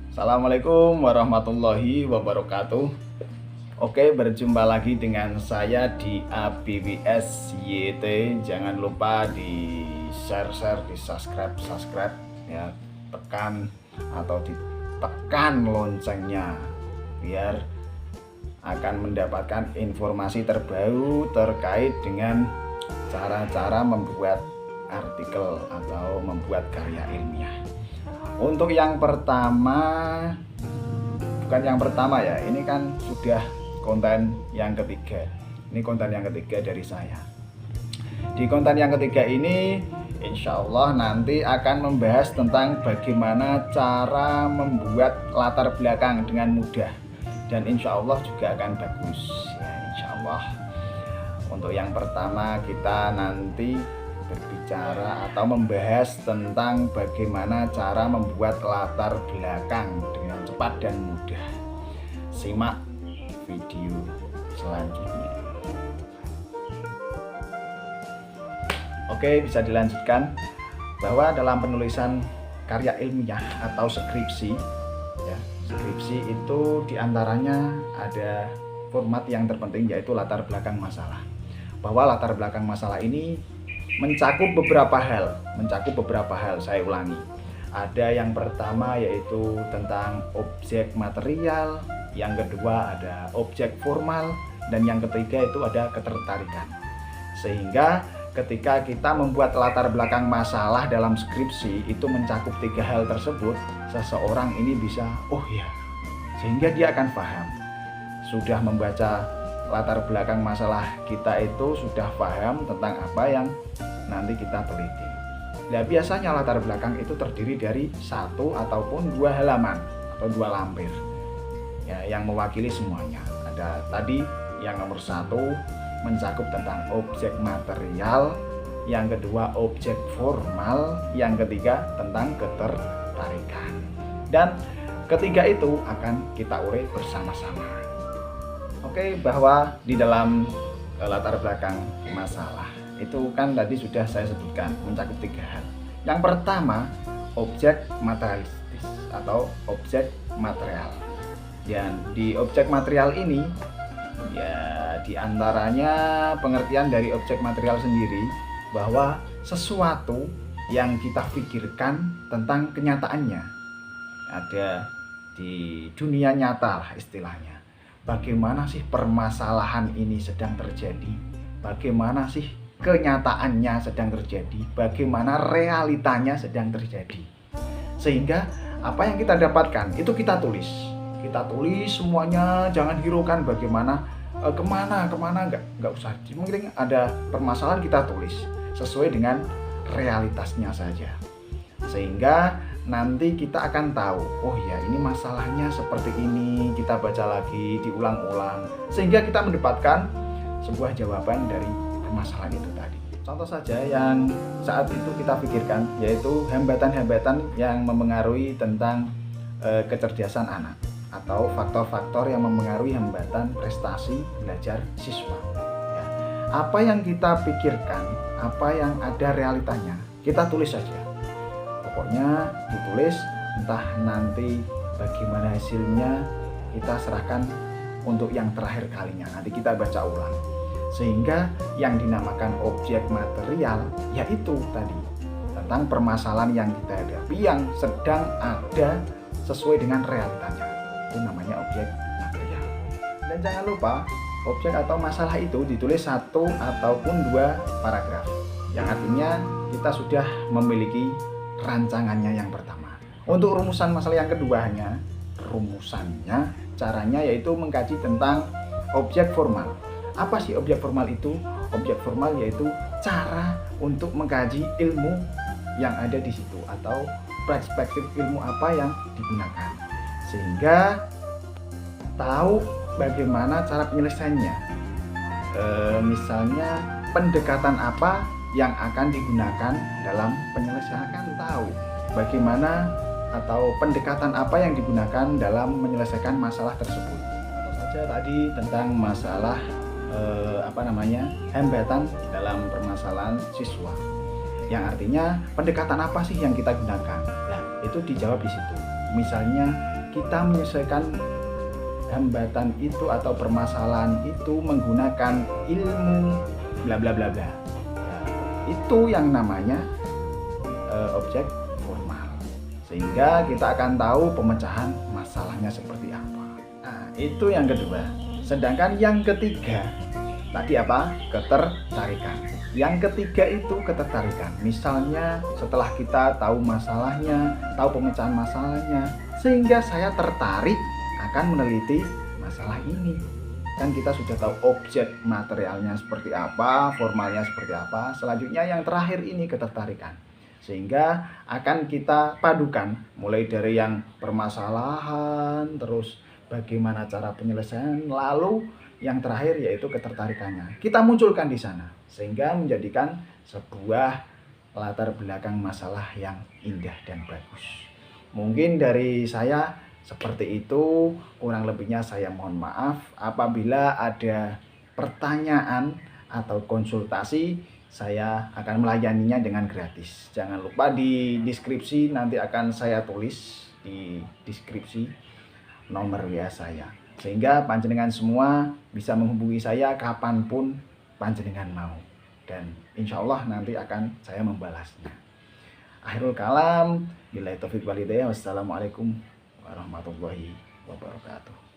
Assalamualaikum warahmatullahi wabarakatuh. Oke, berjumpa lagi dengan saya di ABWS YT. Jangan lupa di share, di subscribe ya, tekan atau ditekan loncengnya biar akan mendapatkan informasi terbaru terkait dengan cara-cara membuat artikel atau membuat karya ilmiah. Untuk yang pertama, bukan yang pertama ya, ini kan sudah konten yang ketiga. Ini konten yang ketiga dari saya. Di konten yang ketiga ini, insya Allah nanti akan membahas tentang bagaimana cara membuat latar belakang dengan mudah. Dan insya Allah juga akan bagus ya, insya Allah. Untuk yang pertama kita nanti berbicara atau membahas tentang bagaimana cara membuat latar belakang dengan cepat dan mudah. Simak video selanjutnya. Oke, bisa dilanjutkan bahwa dalam penulisan karya ilmiah atau skripsi ya, skripsi itu diantaranya ada format yang terpenting yaitu latar belakang masalah. Bahwa latar belakang masalah ini mencakup beberapa hal, saya ulangi. Ada yang pertama yaitu tentang objek material, yang kedua ada objek formal, dan yang ketiga itu ada ketertarikan. Sehingga ketika kita membuat latar belakang masalah dalam skripsi itu mencakup tiga hal tersebut, seseorang ini bisa, oh ya, sehingga dia akan paham. Sudah membaca latar belakang masalah kita itu sudah paham tentang apa yang nanti kita teliti. Nah, biasanya latar belakang itu terdiri dari satu ataupun dua halaman atau dua lampir ya, yang mewakili semuanya. Ada tadi yang nomor satu mencakup tentang objek material, yang kedua objek formal, yang ketiga tentang ketertarikan, dan ketiga itu akan kita urai bersama-sama. Oke, bahwa di dalam latar belakang masalah itu kan tadi sudah saya sebutkan mencakup tiga hal. Yang pertama, objek materialistis atau objek material. Dan di objek material ini ya diantaranya pengertian dari objek material sendiri bahwa sesuatu yang kita pikirkan tentang kenyataannya ada di dunia nyata lah istilahnya. Bagaimana sih permasalahan ini sedang terjadi? Bagaimana sih kenyataannya sedang terjadi? Bagaimana realitanya sedang terjadi? Sehingga apa yang kita dapatkan itu kita tulis. Kita tulis semuanya, jangan hiraukan bagaimana kemana nggak usah. Mungkin ada permasalahan kita tulis sesuai dengan realitasnya saja. Sehingga nanti kita akan tahu, oh ya ini masalahnya seperti ini, kita baca lagi, diulang-ulang, sehingga kita mendapatkan sebuah jawaban dari permasalahan itu tadi. Contoh saja yang saat itu kita pikirkan, yaitu hambatan-hambatan yang memengaruhi tentang kecerdasan anak, atau faktor-faktor yang memengaruhi hambatan prestasi belajar siswa ya. Apa yang kita pikirkan, apa yang ada realitanya, kita tulis saja. Pokoknya ditulis, entah nanti bagaimana hasilnya kita serahkan untuk yang terakhir kalinya, nanti kita baca ulang. Sehingga yang dinamakan objek material yaitu tadi tentang permasalahan yang kita hadapi yang sedang ada sesuai dengan realitanya, itu namanya objek material. Dan jangan lupa objek atau masalah itu ditulis satu ataupun dua paragraf, yang artinya kita sudah memiliki rancangannya yang pertama. Untuk rumusan masalah yang keduanya, rumusannya, caranya yaitu mengkaji tentang objek formal. Apa sih objek formal itu? Objek formal yaitu cara untuk mengkaji ilmu yang ada di situ atau perspektif ilmu apa yang digunakan, sehingga tahu bagaimana cara penyelesaiannya. Misalnya pendekatan apa yang akan digunakan dalam penyelesaian, akan tahu bagaimana atau pendekatan apa yang digunakan dalam menyelesaikan masalah tersebut. Atau saja tadi tentang masalah hambatan dalam permasalahan siswa, yang artinya pendekatan apa sih yang kita gunakan. Nah, itu dijawab di situ. Misalnya kita menyelesaikan hambatan itu atau permasalahan itu menggunakan ilmu bla bla bla bla. Nah, itu yang namanya objek formal. Sehingga kita akan tahu pemecahan masalahnya seperti apa. Nah, itu yang kedua. Sedangkan yang ketiga tadi apa? Ketertarikan. Yang ketiga itu ketertarikan. Misalnya setelah kita tahu masalahnya, tahu pemecahan masalahnya, sehingga saya tertarik akan meneliti masalah ini. Kan kita sudah tahu objek materialnya seperti apa, formalnya seperti apa. Selanjutnya yang terakhir ini ketertarikan. Sehingga akan kita padukan mulai dari yang permasalahan, terus bagaimana cara penyelesaian, lalu yang terakhir yaitu ketertarikannya. Kita munculkan di sana sehingga menjadikan sebuah latar belakang masalah yang indah dan bagus. Mungkin dari saya seperti itu, kurang lebihnya saya mohon maaf. Apabila ada pertanyaan atau konsultasi, saya akan melayaninya dengan gratis. Jangan lupa di deskripsi nanti akan saya tulis di deskripsi nomor WA saya. Sehingga panjenengan semua bisa menghubungi saya kapanpun panjenengan mau. Dan insya Allah nanti akan saya membalasnya. Akhirul kalam, billahi taufiq walhidayah. Wassalamualaikum warahmatullahi wabarakatuh.